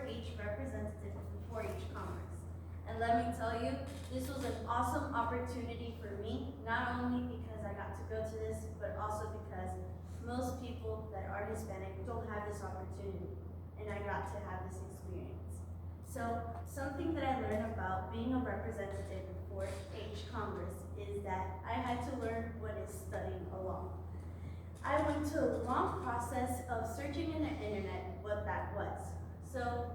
4-H representative of the 4-H Congress. And let me tell you, this was an awesome opportunity for me, not only because I got to go to this, but also because most people that are Hispanic don't have this opportunity, and I got to have this experience. So something that I learned about being a representative in 4-H Congress is that I had to learn what is studying a law. I went to a long process of searching in the internet what that was. So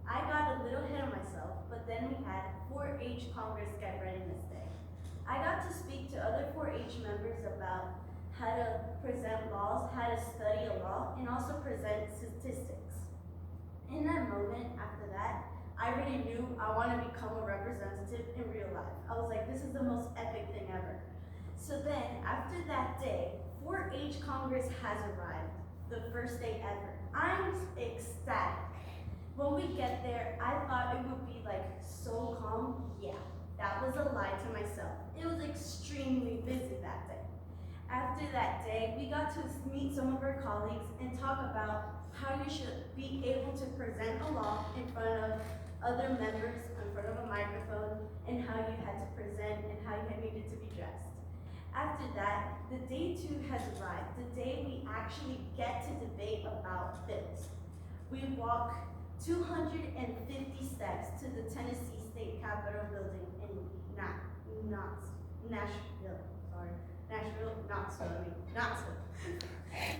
I got a little ahead of myself, but then we had 4-H Congress Get Readiness Day. I got to speak to other 4-H members about how to present laws, how to study a law, and also present statistics. In that moment, after that, I already knew I want to become a representative in real life. I was like, this is the most epic thing ever. So then, after that day, 4-H Congress has arrived, the first day ever. I'm ecstatic. When we get there, I thought it would be like so calm. Yeah, that was a lie to myself. It was extremely busy that day. After that day, we got to meet some of our colleagues and talk about how you should be able to present a law in front of other members, in front of a microphone, and how you had to present and how you needed to be dressed. After that, the day 2 has arrived, the day we actually get to debate about bills. We walk 250 steps to the Tennessee State Capitol building in Knoxville.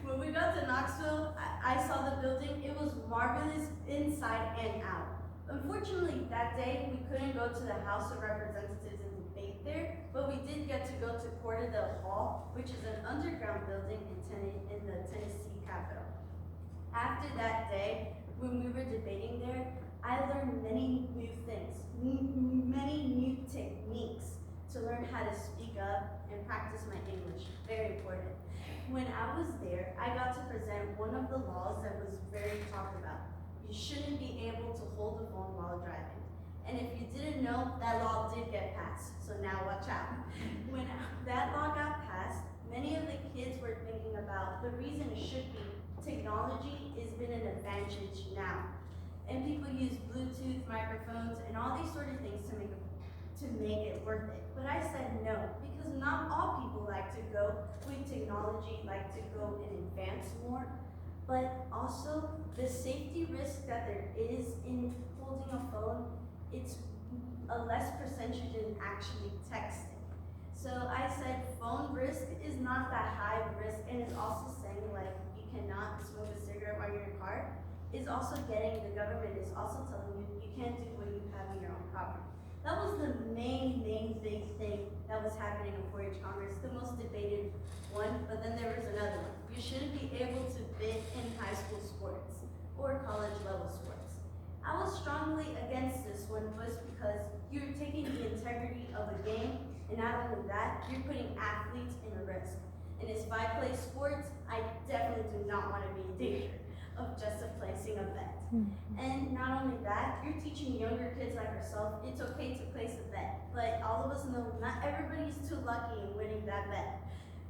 When we got to Knoxville, I saw the building. It was marvelous inside and out. Unfortunately, that day, we couldn't go to the House of Representatives and debate there, but we did get to go to Porterdale Hall, which is an underground building in the Tennessee Capitol. After that day, when we were debating there, I learned many new things, many new techniques to learn how to speak up and practice my English. Very important. When I was there, I got to present one of the laws that was very talked about. You shouldn't be able to hold a phone while driving. And if you didn't know, that law did get passed, so now watch out. When that law got passed, many of the kids were thinking about the reason it should be technology has been an advantage now. And people use Bluetooth microphones and all these sort of things to make it worth it. But I said no, because not all people like to go with technology, like to go and advance more. But also the safety risk that there is in holding a phone, it's a less percentage than actually texting. So I said phone risk is not that high risk, and it's also saying like you cannot smoke a cigarette while you're in your car. Is also the government is also telling you you can't do what you have in your own property. That was the main big thing that was happening in 4-H Congress, the most debated one, but then there was another one. You shouldn't be able to bid in high school sports or college level sports. I was strongly against this one just because you're taking the integrity of a game, and not only that, you're putting athletes in a risk. And if I play sports, I definitely do not want to be in danger of just placing a bet. And not only that, you're teaching younger kids like ourselves, it's okay to place a bet. But all of us know not everybody's too lucky in winning that bet.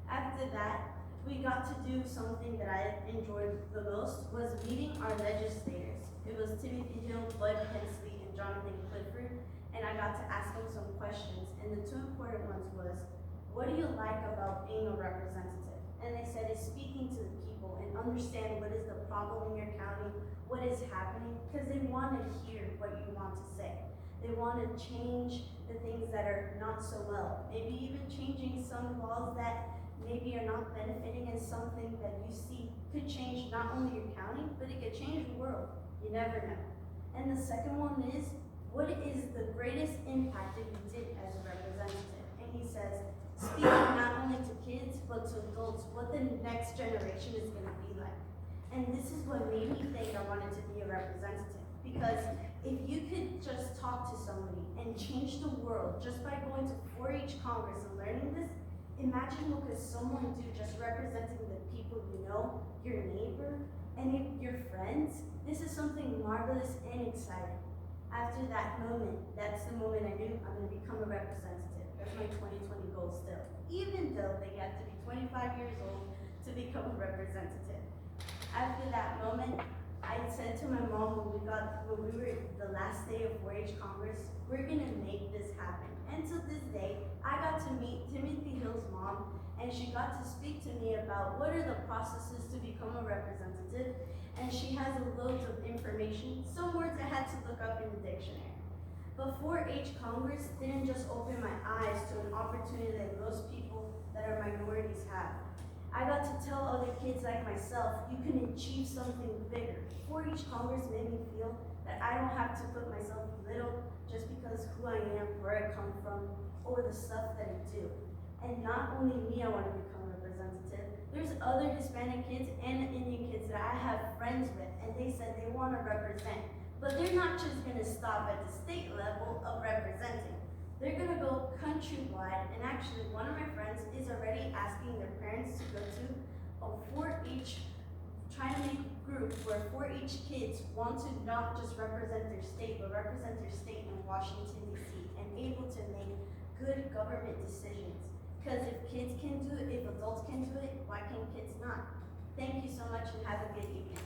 After that, we got to do something that I enjoyed the most, was meeting our legislators. It was Timothy Hill, Bud Hensley, and Jonathan Clifford, and I got to ask them some questions. And the 2 important ones was, what do you like about being a representative? And they said it's speaking to the people and understand what is the problem in your county, what is happening, because they want to hear what you want to say. They want to change the things that are not so well. Maybe even changing some laws that maybe are not benefiting, and something that you see could change not only your county, but it could change the world. You never know. And the second one is, what is the greatest impact that you did as a representative? And he says, speaking not only to kids, but to adults, what the next generation is going to be like. And this is what made me think I wanted to be a representative. Because if you could just talk to somebody and change the world just by going to 4-H Congress and learning this, imagine what could someone do just representing the people you know, your neighbor, and your friends. This is something marvelous and exciting. After that moment, that's the moment I knew I'm going to become a representative. That's my 2020 goal still. Even though they have to be 25 years old to become a representative. After that moment, I said to my mom when we were the last day of 4-H Congress, we're gonna make this happen. And to this day, I got to meet Timothy Hill's mom, and she got to speak to me about what are the processes to become a representative, and she has loads of information, some words I had to look up in the dictionary. But 4-H Congress didn't just open my eyes to an opportunity that most people that are minorities have. I got to tell other kids like myself, you can achieve something bigger. 4-H Congress made me feel that I don't have to put myself little just because who I am, where I come from, or the stuff that I do. And not only me, I want to become a representative. There's other Hispanic kids and Indian kids that I have friends with, and they said they want to represent. But they're not just going to stop at the state level of representing. They're gonna go countrywide, and actually one of my friends is already asking their parents to go to a 4-H, trying to make a group where 4-H kids want to not just represent their state, but represent their state in Washington, D.C., and able to make good government decisions. Because if kids can do it, if adults can do it, why can kids not? Thank you so much and have a good evening.